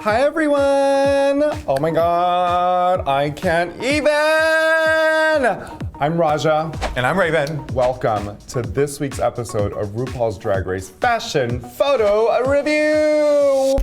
Hi everyone! Oh my god, I can't even! I'm Raja. And I'm Raven. Welcome to this week's episode of RuPaul's Drag Race Fashion Photo Review!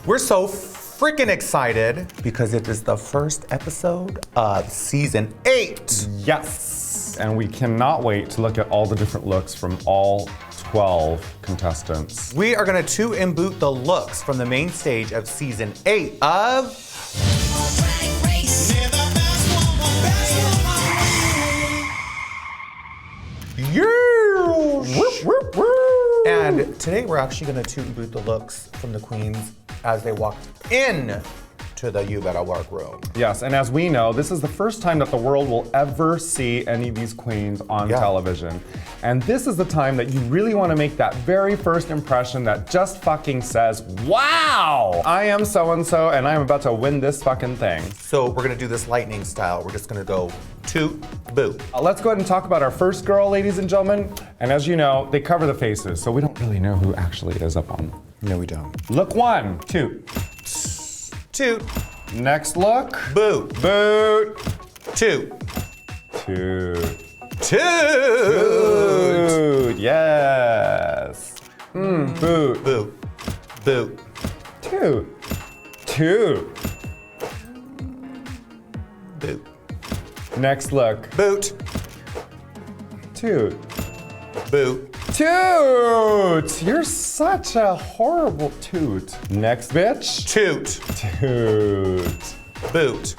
We're so freaking excited because it is the first episode of season 8. Yes! And we cannot wait to look at all the different looks from all 12 contestants. We are going to toot and boot the looks from the main stage of season 8 of And today we're actually going to toot and boot the looks from the queens as they walked in to the You Better Work room. Yes, and as we know, this is the first time that the world will ever see any of these queens on television. And this is the time that you really want to make that very first impression that just fucking says, wow, I am so-and-so and I'm about to win this fucking thing. So we're going to do this lightning style. We're just going to go toot, boot. Let's go ahead and talk about our first girl, ladies and gentlemen. And as you know, they cover the faces, so we don't really know who actually is up on. No, we don't. Look 1, toot. Toot. Next look. Boot. Boot. Toot. Toot. Toot. Yes. Boot. Boot. Boot. Toot. Toot. Boot. Next look. Boot. Toot. Boot. Toot! You're such a horrible toot. Next bitch. Toot. Toot. Boot.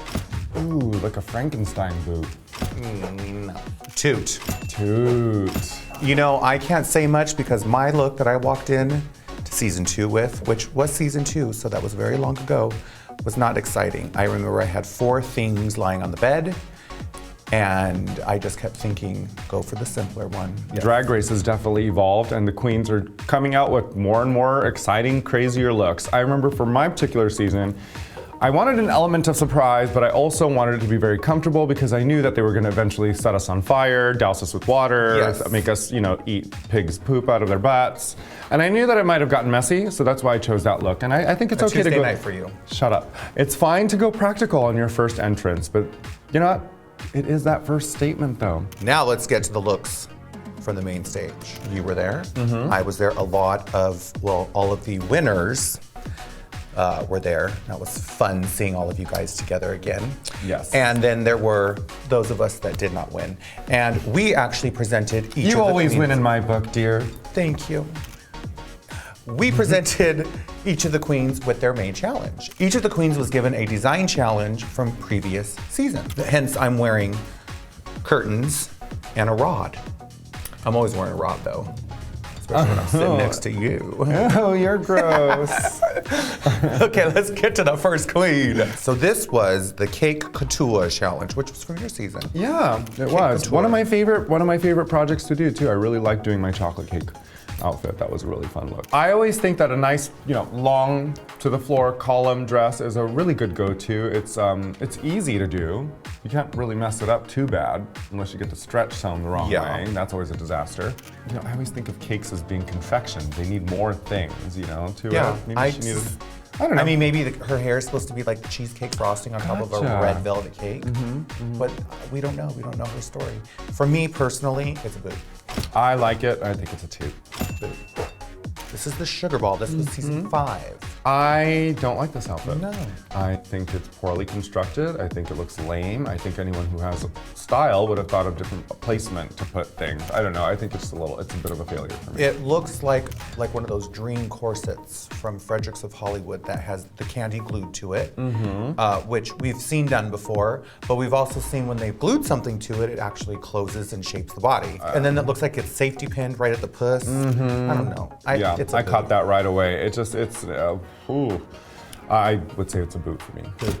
Ooh, like a Frankenstein boot. No. Toot. Toot. You know, I can't say much because my look that I walked in to season 2 with, which was season 2, so that was very long ago, was not exciting. I remember I had 4 things lying on the bed, and I just kept thinking, go for the simpler one. Yes. Drag Race has definitely evolved, and the queens are coming out with more and more exciting, crazier looks. I remember for my particular season, I wanted an element of surprise, but I also wanted it to be very comfortable because I knew that they were going to eventually set us on fire, douse us with water, make us, eat pig's poop out of their butts. And I knew that it might have gotten messy, so that's why I chose that look. And I think it's okay to go. Tuesday night for you. Shut up. It's fine to go practical on your first entrance, but you know what? It is that first statement, though. Now let's get to the looks from the main stage. You were there. I was there. A lot of, all of the winners were there. That was fun seeing all of you guys together again. Yes. And then there were those of us that did not win. And we actually presented each of the queens. You always win in my book, dear. Thank you. We presented each of the queens with their main challenge. Each of the queens was given a design challenge from previous seasons. Hence, I'm wearing curtains and a rod. I'm always wearing a rod though, especially when I'm sitting next to you. Oh, you're gross. Okay, let's get to the first queen. So this was the Cake Couture challenge, which was from your season. Yeah, it was. Couture. One of my favorite projects to do too. I really like doing my chocolate cake outfit. That was a really fun look. I always think that a nice, long to the floor column dress is a really good go-to. It's easy to do. You can't really mess it up too bad unless you get the stretch sewn the wrong way. That's always a disaster. I always think of cakes as being confections. They need more things, to maybe she needed, I don't know. I mean, maybe her hair is supposed to be like cheesecake frosting on top of a red velvet cake. But we don't know. We don't know her story. For me personally, it's a boot. I like it. I think it's a toot. Boot. This is the Sugar Ball. This was season 5. I don't like this outfit. No. I think it's poorly constructed. I think it looks lame. I think anyone who has style would have thought of different placement to put things. I don't know. I think it's a bit of a failure for me. It looks like one of those dream corsets from Fredericks of Hollywood that has the candy glued to it, which we've seen done before, but we've also seen when they've glued something to it, it actually closes and shapes the body. And then it looks like it's safety pinned right at the puss. I don't know. I caught that right away. I would say it's a boot for me. Boot.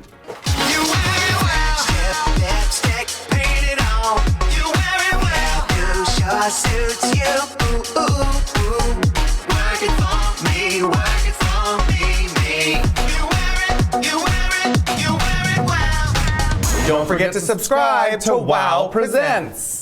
You wear it well, lipstick painted on. You wear it well, you sure suits you. Ooh, ooh, ooh. Work it for me, me. You wear it well. Don't forget to subscribe to WOW Presents.